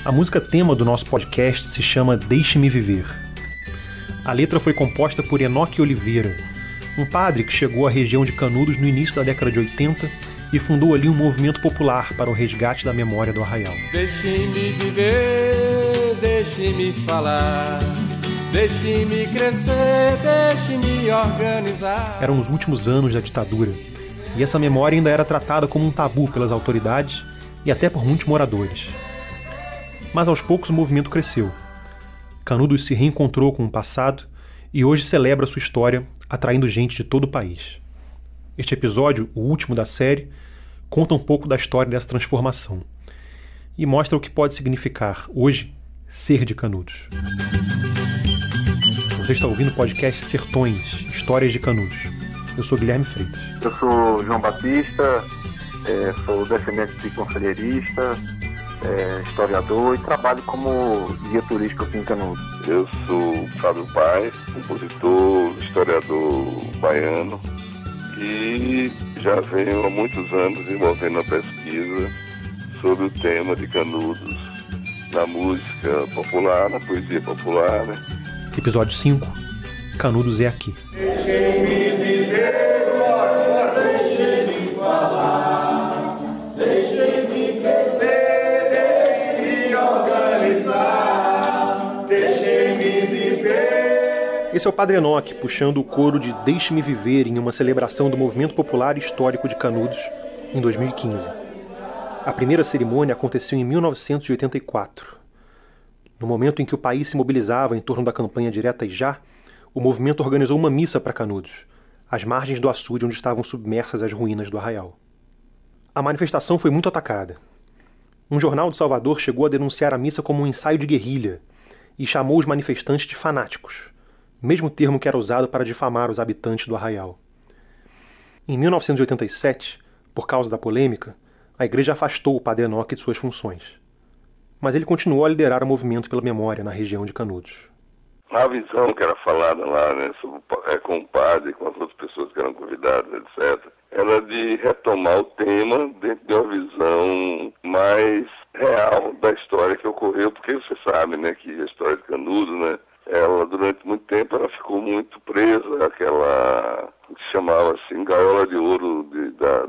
A música tema do nosso podcast se chama Deixe-me Viver. A letra foi composta por Enoque Oliveira, um padre que chegou à região de Canudos no início da década de 80 e fundou ali um movimento popular para o resgate da memória do Arraial. Deixe-me viver, deixe-me falar, deixe-me crescer, deixe-me organizar. Eram os últimos anos da ditadura, e essa memória ainda era tratada como um tabu pelas autoridades e até por muitos moradores. Mas aos poucos o movimento cresceu. Canudos se reencontrou com o passado e hoje celebra sua história, atraindo gente de todo o país. Este episódio, o último da série, conta um pouco da história dessa transformação e mostra o que pode significar, hoje, ser de Canudos. Você está ouvindo o podcast Sertões, Histórias de Canudos. Eu sou Guilherme Freitas. Eu sou João Batista, sou descendente de conselheirista, historiador e trabalho como guia turístico aqui em Canudos. Eu sou Fábio Paes, compositor, historiador baiano e já venho há muitos anos desenvolvendo a pesquisa sobre o tema de Canudos na música popular, na poesia popular, né? Episódio 5, Canudos é aqui. Deixe-me viver, deixe-me falar, deixe-me crescer, deixe-me organizar, deixe-me viver. Esse é o Padre Enoque puxando o coro de Deixe-me Viver em uma celebração do movimento popular histórico de Canudos em 2015. A primeira cerimônia aconteceu em 1984. No momento em que o país se mobilizava em torno da campanha Direta e Já, o movimento organizou uma missa para Canudos, às margens do açude onde estavam submersas as ruínas do Arraial. A manifestação foi muito atacada. Um jornal de Salvador chegou a denunciar a missa como um ensaio de guerrilha e chamou os manifestantes de fanáticos, mesmo termo que era usado para difamar os habitantes do Arraial. Em 1987, por causa da polêmica, a igreja afastou o Padre Enoque de suas funções. Mas ele continuou a liderar o movimento pela memória na região de Canudos. A visão que era falada lá, né, com o padre, com as outras pessoas que eram convidadas, etc., era de retomar o tema dentro de uma visão mais real da história que ocorreu, porque você sabe, né, que a história de Canudos, né, ela durante muito tempo ela ficou muito presa àquela que se chamava assim gaiola de ouro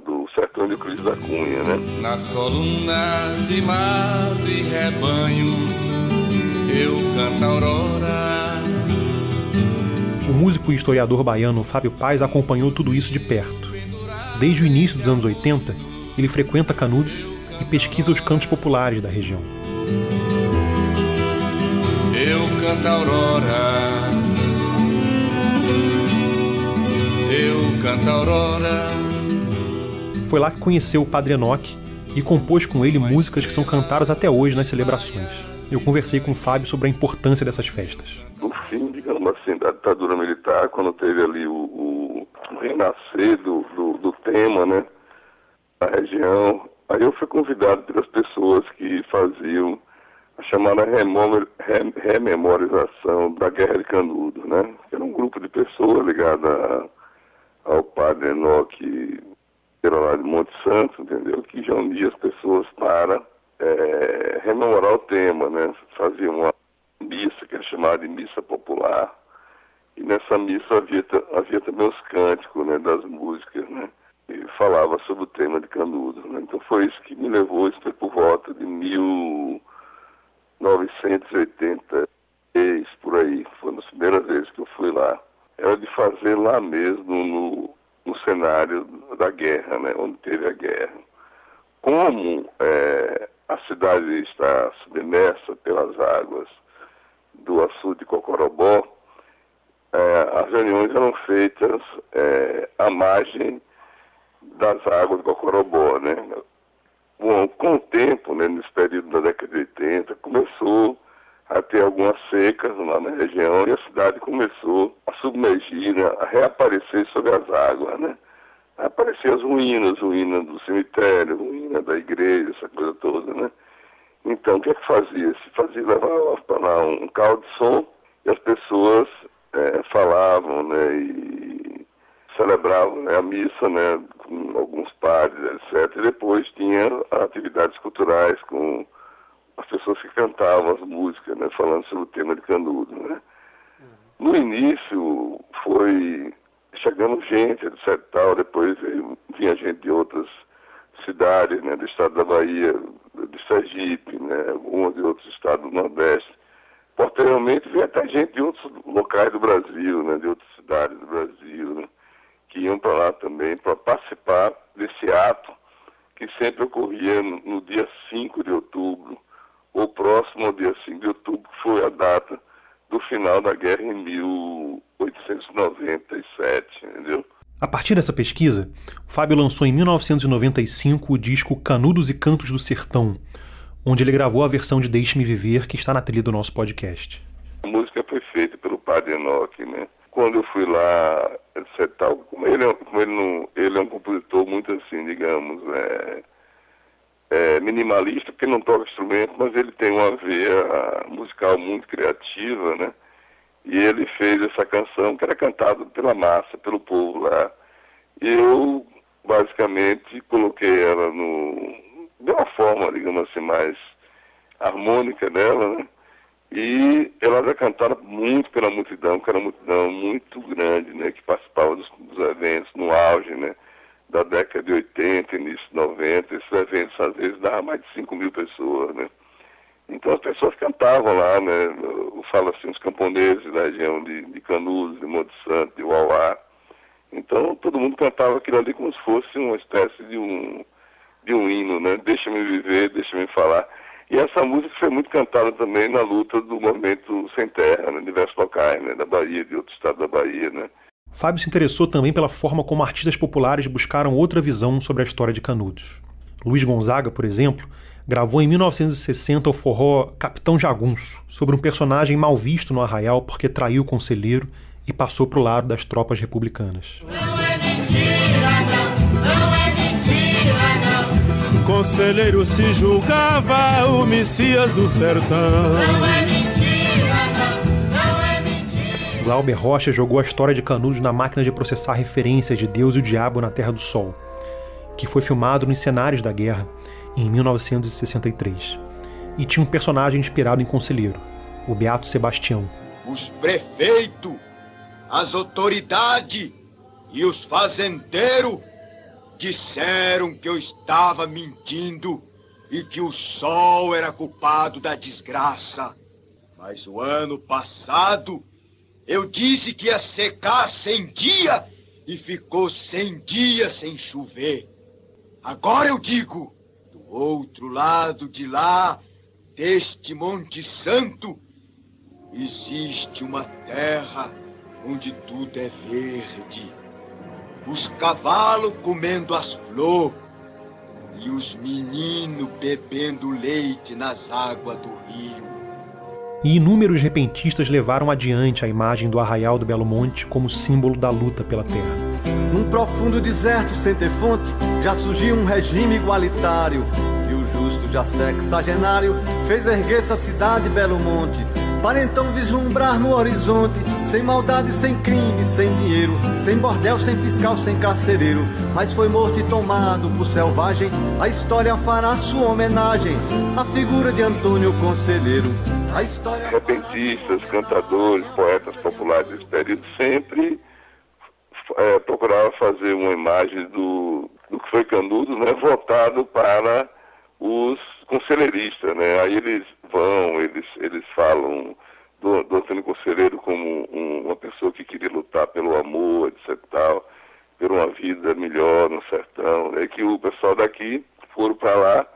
do sertão de Cruz da Cunha, né? Nas colunas de mato e rebanho eu canto a aurora. O músico e historiador baiano Fábio Paes acompanhou tudo isso de perto. Desde o início dos anos 80, ele frequenta Canudos e pesquisa os cantos populares da região. Eu canto a aurora, eu canto a aurora. Foi lá que conheceu o Padre Enoque e compôs com ele músicas que são cantadas até hoje nas celebrações. Eu conversei com o Fábio sobre a importância dessas festas. No fim, digamos assim, da ditadura militar, quando teve ali o renascer do tema, né, na região, aí eu fui convidado pelas pessoas que faziam a chamada rememorização da Guerra de Canudos, né? Era um grupo de pessoas ligada ao Padre Enoque, que era lá de Monte Santo, entendeu? Que já unia as pessoas para rememorar o tema, né? Fazia uma missa que era chamada de missa popular, e nessa missa havia também os cânticos, né, das músicas, né? E falava sobre o tema de Canudos, né? Então foi isso que me levou, isso foi por volta de 1986, por aí, foi uma das primeiras vezes que eu fui lá. Era de fazer lá mesmo, no cenário da guerra, né, onde teve a guerra. Como a cidade está submersa pelas águas do açude de Cocorobó, as reuniões eram feitas à margem das águas de Cocorobó, né? Bom, com o tempo, né, nesse período da década de 80, começou a ter algumas secas lá na região e a cidade começou a submergir, né, a reaparecer sobre as águas, né? Apareciam as ruínas do cemitério, ruína da igreja, essa coisa toda, né? Então, o que é que fazia? Se fazia, levava para lá um carro de som e as pessoas falavam, né, e celebravam, né, a missa, né, com alguns padres, etc. E depois tinha atividades culturais com as pessoas que cantavam as músicas, né, falando sobre o tema de Canudos, né. No início foi chegando gente, etc. Tal, depois vinha gente de outras cidades, né, do estado da Bahia, de Sergipe, né, algumas de outros estados do Nordeste. Posteriormente veio até gente de outros locais do Brasil, né, de outras cidades do Brasil, né, que iam para lá também para participar desse ato que sempre ocorria no dia 5 de outubro, ou próximo ao dia 5 de outubro, que foi a data do final da guerra em 1897, entendeu? A partir dessa pesquisa, o Fábio lançou em 1995 o disco Canudos e Cantos do Sertão, onde ele gravou a versão de Deixe-me Viver, que está na trilha do nosso podcast. A música foi feita pelo Padre Enoque, né? Quando eu fui lá, etc. Tal, ele é um compositor muito assim, digamos, minimalista, porque não toca instrumento, mas ele tem uma veia musical muito criativa, né? E ele fez essa canção que era cantada pela massa, pelo povo lá. E eu, basicamente, coloquei ela de uma forma, digamos assim, mais harmônica dela, né? E ela era cantada muito pela multidão, que era uma multidão muito grande, né? Que participava dos eventos no auge, né? Da década de 80, início de 90, esses eventos às vezes davam mais de 5 mil pessoas, né? Então as pessoas cantavam lá, né? Eu falo assim, os camponeses da região de Canudos, de Monte Santo, de Uauá. Então todo mundo cantava aquilo ali como se fosse uma espécie de um hino, né? Deixa-me viver, deixa-me falar. E essa música foi muito cantada também na luta do movimento Sem Terra, né? Em diversos locais, né? Da Bahia, de outro estado da Bahia, né? Fábio se interessou também pela forma como artistas populares buscaram outra visão sobre a história de Canudos. Luiz Gonzaga, por exemplo, gravou em 1960 o forró Capitão Jagunço, sobre um personagem mal visto no arraial porque traiu o conselheiro e passou para o lado das tropas republicanas. Não é mentira, não é mentira, não. Conselheiro se julgava o Messias do sertão. Não é mentira, não é mentira. Glauber Rocha jogou a história de Canudos na máquina de processar referências de Deus e o Diabo na Terra do Sol, que foi filmado nos cenários da guerra em 1963. E tinha um personagem inspirado em Conselheiro, o Beato Sebastião. Os prefeitos, as autoridades e os fazendeiros disseram que eu estava mentindo e que o sol era culpado da desgraça. Mas o ano passado eu disse que ia secar 100 dias e ficou 100 dias sem chover. Agora eu digo, do outro lado de lá, deste Monte Santo, existe uma terra onde tudo é verde. Os cavalos comendo as flores e os meninos bebendo leite nas águas do rio. E inúmeros repentistas levaram adiante a imagem do Arraial do Belo Monte como símbolo da luta pela terra. Num profundo deserto sem ter fonte, já surgiu um regime igualitário, e o justo já sexagenário fez erguer-se a cidade Belo Monte, para então vislumbrar no horizonte, sem maldade, sem crime, sem dinheiro, sem bordel, sem fiscal, sem carcereiro. Mas foi morto e tomado por selvagem, a história fará sua homenagem à figura de Antônio Conselheiro. A história... Repentistas, cantadores, poetas populares desse período sempre procuravam fazer uma imagem do que foi Canudos, né, voltado para os conselheiristas, né? Aí eles falam do Antônio Conselheiro como uma pessoa que queria lutar pelo amor, etc. Tal, por uma vida melhor no sertão. É que o pessoal daqui foram para lá,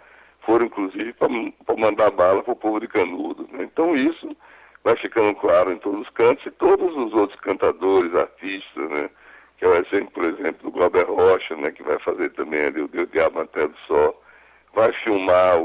foram inclusive para mandar bala para o povo de Canudos, né? Então isso vai ficando claro em todos os cantos, e todos os outros cantadores, artistas, né? Que é o exemplo, por exemplo, do Glauber Rocha, né? Que vai fazer também ali o Diabo na Terra do Sol, vai filmar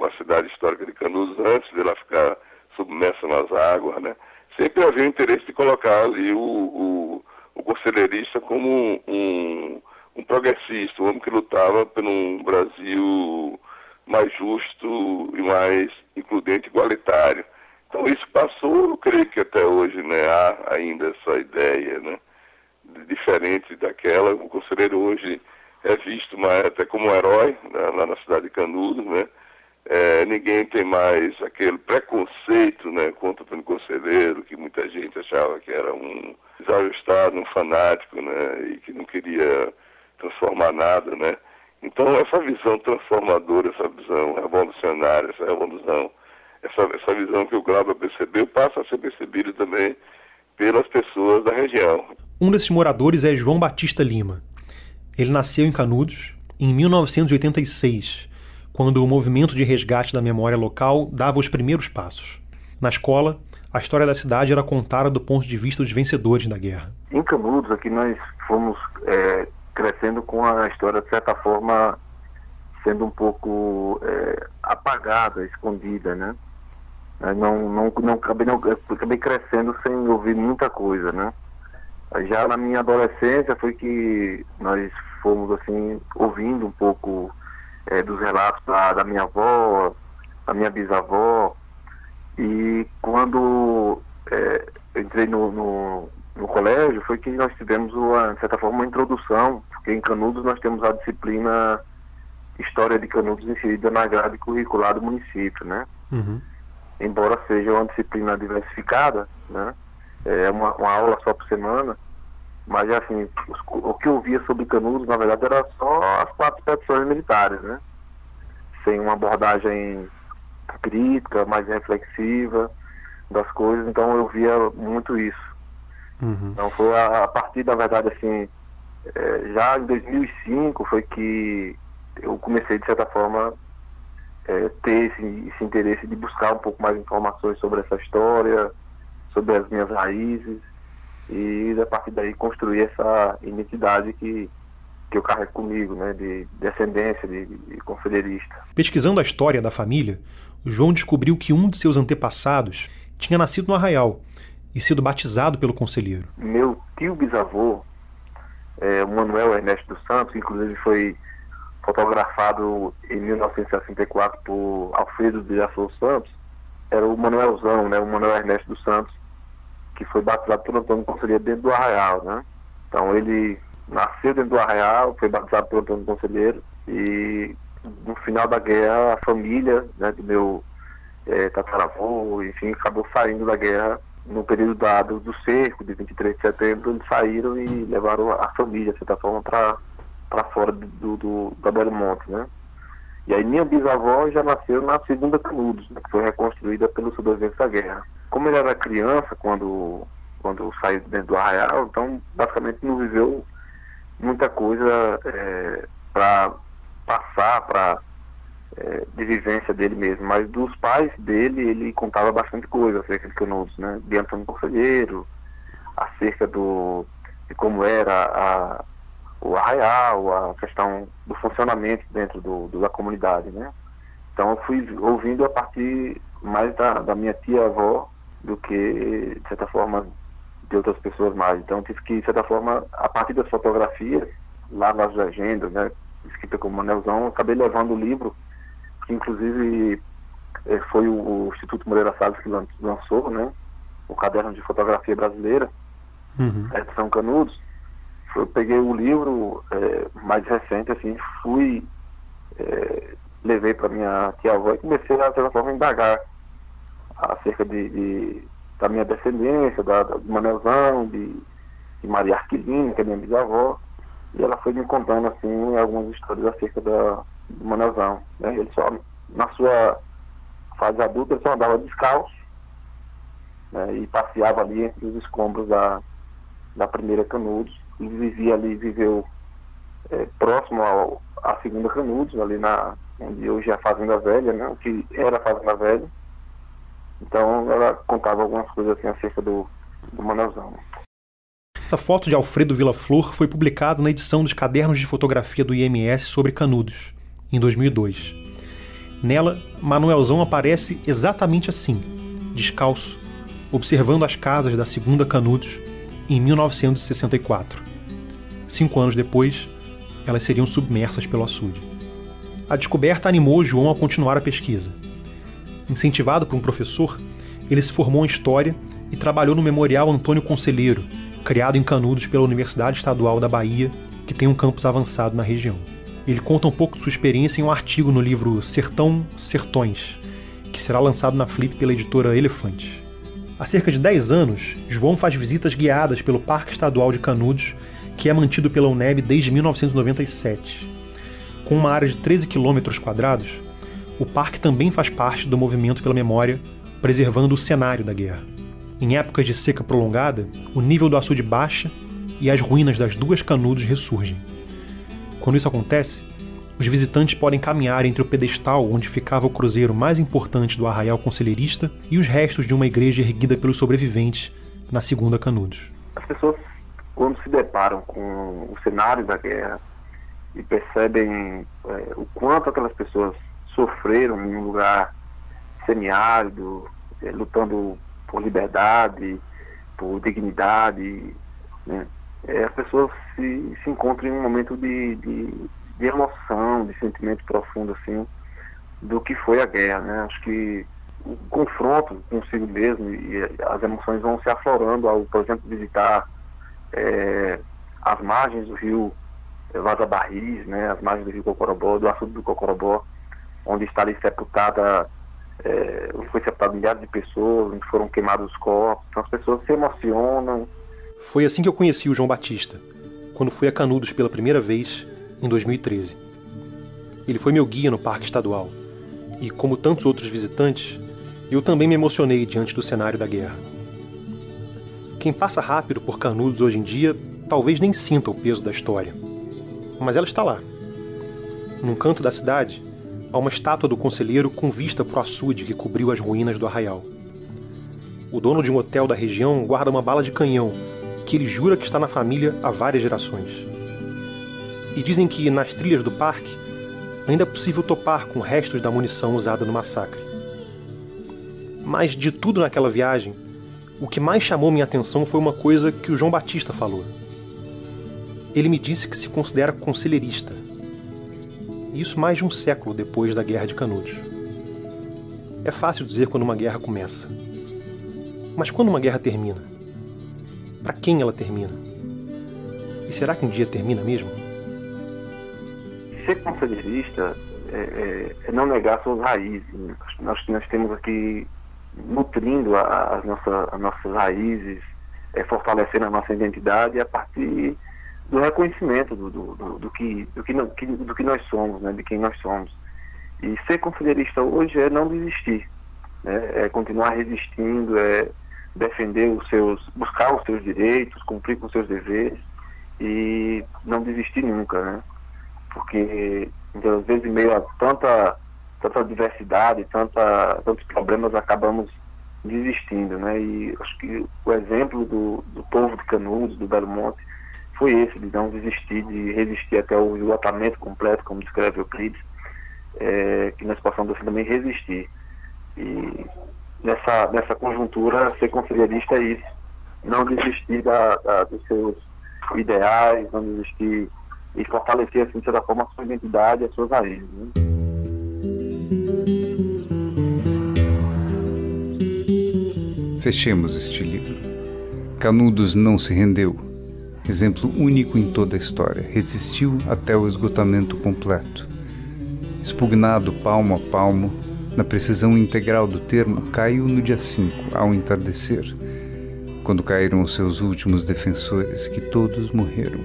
a cidade histórica de Canudos antes dela ficar submersa nas águas, né? Sempre havia o interesse de colocar ali o conselheirista como um progressista, um homem que lutava por um Brasil mais justo e mais includente, igualitário. Então isso passou, eu creio que até hoje, né, há ainda essa ideia, né, diferente daquela. O conselheiro hoje é visto até como um herói, né, lá na cidade de Canudos, né, Ninguém tem mais aquele preconceito, né, contra o Antônio Conselheiro, que muita gente achava que era um desajustado, um fanático, né, e que não queria transformar nada, né. Então essa visão transformadora, essa visão revolucionária, essa visão que o Glauber percebeu, passa a ser percebida também pelas pessoas da região. Um desses moradores é João Batista Lima. Ele nasceu em Canudos em 1986, quando o movimento de resgate da memória local dava os primeiros passos. Na escola, a história da cidade era contada do ponto de vista dos vencedores da guerra. Em Canudos, aqui nós fomos crescendo com a história, de certa forma, sendo um pouco apagada, escondida, né? Acabei crescendo sem ouvir muita coisa, né? Já na minha adolescência foi que nós fomos, assim, ouvindo um pouco dos relatos da minha avó, da minha bisavó, e quando eu entrei no colégio foi que nós tivemos, de certa forma, uma introdução, porque em Canudos nós temos a disciplina História de Canudos inserida na grade curricular do município, né? Uhum. Embora seja uma disciplina diversificada, né? É uma aula só por semana, mas assim, o que eu via sobre Canudos, na verdade, era só as 4 expedições militares, né? Sem uma abordagem crítica, mais reflexiva das coisas, então eu via muito isso. Uhum. Então foi a partir, na verdade, assim, já em 2005 foi que eu comecei, de certa forma, ter esse interesse de buscar um pouco mais informações sobre essa história, sobre as minhas raízes, e a partir daí construir essa identidade que eu carrego comigo, né, de descendência, de conselheirista. Pesquisando a história da família, o João descobriu que um de seus antepassados tinha nascido no Arraial e sido batizado pelo conselheiro. Meu tio bisavô, o Manuel Ernesto dos Santos, que inclusive foi fotografado em 1964 por Alfredo de Açor Santos, era o Manuelzão, né, o Manuel Ernesto dos Santos, que foi batizado por Antônio Conselheiro dentro do Arraial, né? Então ele nasceu dentro do Arraial, foi batizado por Antônio Conselheiro, e no final da guerra a família, né, do meu tataravô, enfim, acabou saindo da guerra no período do cerco de 23 de setembro. Eles saíram e levaram a família, de certa forma, para fora da Belo Monte, né? E aí minha bisavó já nasceu na segunda Canudos, né, que foi reconstruída pelos sobreviventes da guerra. Como ele era criança quando saiu dentro do Arraial, então basicamente não viveu muita coisa para passar de vivência dele mesmo, mas dos pais dele ele contava bastante coisa acerca de Canudos, né? De Antônio Conselheiro, acerca de como era o Arraial, a questão do funcionamento dentro da comunidade, né? Então eu fui ouvindo a partir mais da minha tia-avó do que, de certa forma, de outras pessoas mais. Então eu tive que, de certa forma, a partir das fotografias, lá nas agendas, né, escrita como Manelzão, eu acabei levando o livro, que inclusive foi o Instituto Moreira Salles que lançou, né, o Caderno de Fotografia Brasileira, a edição Canudos. Eu peguei o livro mais recente, assim, levei para minha tia-avó e comecei a, de certa forma, indagar acerca da minha descendência, do Manelzão, de Maria Arquilina, que é minha bisavó, e ela foi me contando, assim, algumas histórias acerca do Manelzão, né? Ele só, na sua fase adulta, ele só andava descalço, né, e passeava ali entre os escombros da primeira Canudos, e viveu próximo à segunda Canudos, ali onde hoje é a Fazenda Velha, né, o que era a Fazenda Velha. Então ela contava algumas coisas assim acerca do Manelzão. A foto de Alfredo Villa-Flor foi publicada na edição dos Cadernos de Fotografia do IMS sobre Canudos, em 2002. Nela, Manuelzão aparece exatamente assim, descalço, observando as casas da segunda Canudos em 1964. 5 anos depois, elas seriam submersas pelo açude. A descoberta animou João a continuar a pesquisa. Incentivado por um professor, ele se formou em História e trabalhou no Memorial Antônio Conselheiro, criado em Canudos pela Universidade Estadual da Bahia, que tem um campus avançado na região. Ele conta um pouco de sua experiência em um artigo no livro Sertão, Sertões, que será lançado na Flip pela editora Elefante. Há cerca de 10 anos, João faz visitas guiadas pelo Parque Estadual de Canudos, que é mantido pela UNEB desde 1997. Com uma área de 13 km², o parque também faz parte do movimento pela memória, preservando o cenário da guerra. Em épocas de seca prolongada, o nível do açude baixa e as ruínas das duas Canudos ressurgem. Quando isso acontece, os visitantes podem caminhar entre o pedestal onde ficava o cruzeiro mais importante do Arraial Conselheirista e os restos de uma igreja erguida pelos sobreviventes na Segunda Canudos. As pessoas, quando se deparam com o cenário da guerra e percebem o quanto aquelas pessoas sofreram em um lugar semiárido, lutando por liberdade, por dignidade, né? As pessoas se encontram em um momento de emoção, de sentimento profundo, assim, do que foi a guerra, né? Acho que o confronto consigo mesmo e as emoções vão se aflorando ao, por exemplo, visitar as margens do rio Vaza Barris, né? As margens do rio Cocorobó, do açude do Cocorobó, onde está ali sepultada, onde foi sepultado milhares de pessoas, onde foram queimados os corpos. Então as pessoas se emocionam. Foi assim que eu conheci o João Batista, quando fui a Canudos pela primeira vez, em 2013. Ele foi meu guia no Parque Estadual, e como tantos outros visitantes, eu também me emocionei diante do cenário da guerra. Quem passa rápido por Canudos hoje em dia, talvez nem sinta o peso da história. Mas ela está lá. Num canto da cidade, há uma estátua do conselheiro com vista para o açude que cobriu as ruínas do arraial. O dono de um hotel da região guarda uma bala de canhão, que ele jura que está na família há várias gerações. E dizem que, nas trilhas do parque, ainda é possível topar com restos da munição usada no massacre. Mas de tudo naquela viagem, o que mais chamou minha atenção foi uma coisa que o João Batista falou. Ele me disse que se considera conselheirista. Isso mais de um século depois da Guerra de Canudos. É fácil dizer quando uma guerra começa. Mas quando uma guerra termina? Para quem ela termina? E será que um dia termina mesmo? Ser conselheirista é não negar suas raízes. Nós temos aqui nutrindo as nossas raízes, fortalecendo a nossa identidade a partir do reconhecimento do que nós somos, né, de quem nós somos. E ser conselheirista hoje é não desistir, né, é continuar resistindo, defender buscar os seus direitos, cumprir com os seus deveres e não desistir nunca, né? Porque às vezes em meio a tanta diversidade, tantos problemas, acabamos desistindo, né? E acho que o exemplo do povo de Canudos, do Belo Monte, foi esse, de não desistir, de resistir até o esgotamento completo, como descreve Euclides, que nós possamos assim também resistir. E nessa conjuntura, ser conselheirista é isso, não desistir dos seus ideais, não desistir e fortalecer, assim, de certa forma, a sua identidade e as suas raízes, né? Fechemos este livro. Canudos não se rendeu. Exemplo único em toda a história. Resistiu até o esgotamento completo. Expugnado palmo a palmo, na precisão integral do termo, caiu no dia 5, ao entardecer, quando caíram os seus últimos defensores, que todos morreram.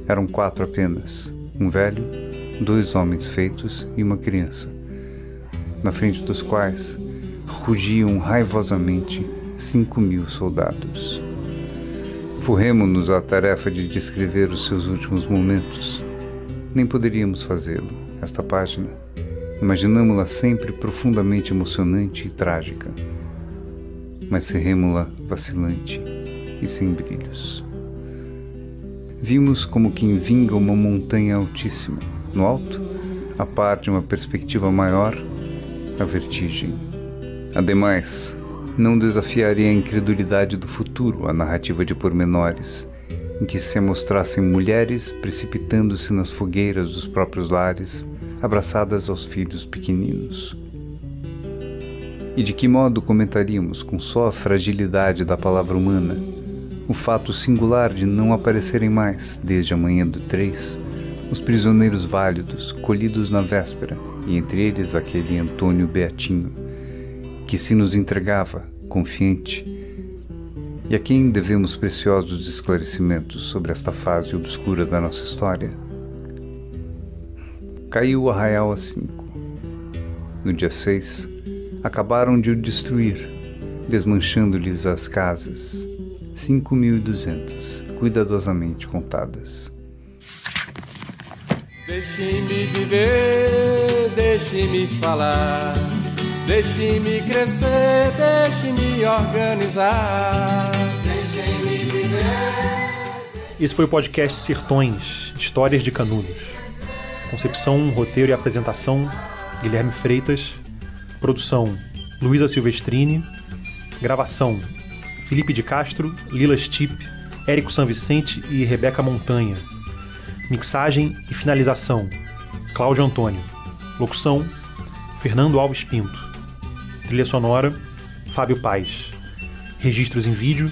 Eram 4 apenas, um velho, 2 homens feitos e uma criança, na frente dos quais rugiam raivosamente 5.000 soldados. Forremo-nos à tarefa de descrever os seus últimos momentos. Nem poderíamos fazê-lo. Esta página, imaginamo-la sempre profundamente emocionante e trágica, mas cerremo-la vacilante e sem brilhos. Vimos como quem vinga uma montanha altíssima. No alto, a par de uma perspectiva maior, a vertigem. Ademais, não desafiaria a incredulidade do futuro a narrativa de pormenores, em que se mostrassem mulheres precipitando-se nas fogueiras dos próprios lares, abraçadas aos filhos pequeninos. E de que modo comentaríamos, com só a fragilidade da palavra humana, o fato singular de não aparecerem mais, desde a manhã do 3, os prisioneiros válidos, colhidos na véspera, e entre eles aquele Antônio Beatinho, que se nos entregava, confiante, e a quem devemos preciosos esclarecimentos sobre esta fase obscura da nossa história. Caiu o arraial às 5. No dia 6, acabaram de o destruir, desmanchando-lhes as casas, 5.200, cuidadosamente contadas. Deixe-me viver, deixe-me falar, deixe-me crescer, deixe-me organizar. Deixe-me viver. Esse foi o podcast Sertões, Histórias de Canudos. Concepção, roteiro e apresentação, Guilherme Freitas. Produção, Luísa Silvestrini. Gravação, Felipe de Castro, Lila Stipe, Érico Sanvicente e Rebeca Montanha. Mixagem e finalização, Cláudio Antônio. Locução, Fernando Alves Pinto. Trilha sonora, Fábio Paes. Registros em vídeo,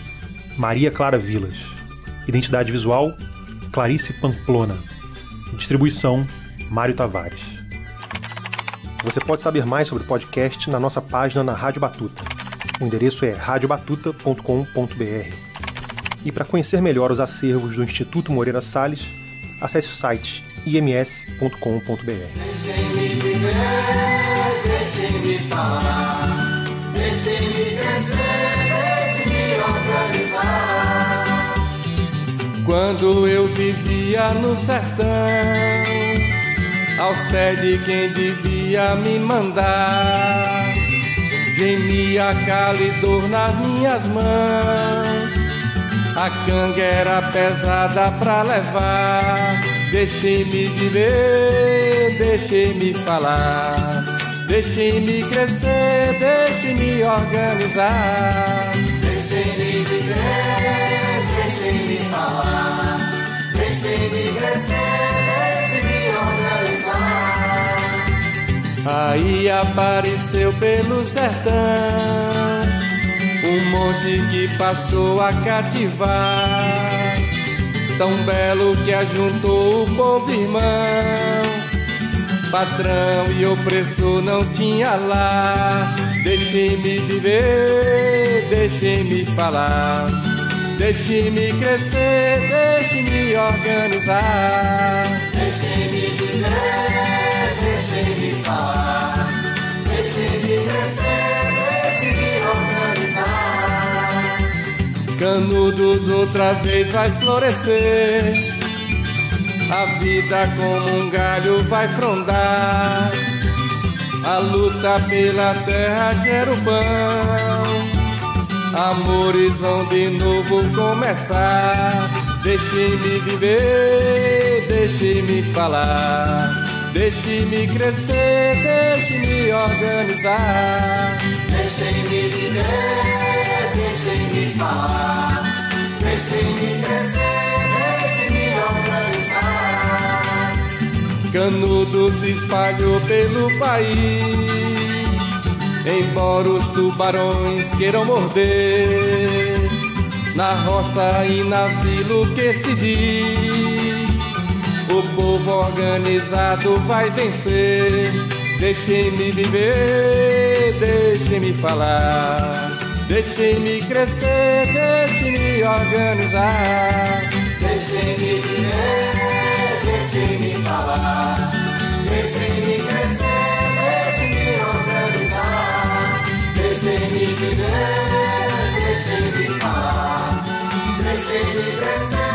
Maria Clara Vilas. Identidade visual, Clarice Pamplona. Distribuição, Mário Tavares. Você pode saber mais sobre o podcast na nossa página na Rádio Batuta. O endereço é radiobatuta.com.br. E para conhecer melhor os acervos do Instituto Moreira Salles, acesse o site ims.com.br. Deixe-me viver, deixe-me falar, deixe-me crescer, deixe-me organizar. Quando eu vivia no sertão, aos pés de quem devia me mandar, gemia cal e dor nas minhas mãos. A canga era pesada pra levar. Deixe-me viver, deixe-me falar, deixe-me crescer, deixe-me organizar. Deixe-me viver, deixe-me falar, deixe-me crescer, deixe-me organizar. Aí apareceu pelo sertão um monte que passou a cativar, tão belo que ajuntou o povo irmão. Patrão e opressor não tinha lá. Deixe-me viver, deixe-me falar, deixe-me crescer, deixe-me organizar. Deixe-me viver, deixe-me falar, deixe-me crescer, deixe-me organizar. Canudos outra vez vai florescer, a vida como um galho vai frondar. A luta pela terra gera o pão, amores vão de novo começar. Deixe-me viver, deixe-me falar, deixe-me crescer, deixe-me organizar. Deixe-me viver, deixe-me falar, deixe-me crescer, deixe-me organizar. Canudos se espalhou pelo país, embora os tubarões queiram morder. Na roça e na vila o que se diz, o povo organizado vai vencer. Deixe-me viver, deixe-me falar, deixe-me crescer, deixe-me organizar. Deixe-me viver, deixe-me falar, deixe-me crescer, deixe-me organizar. Deixe-me viver, deixe-me falar, deixe-me crescer.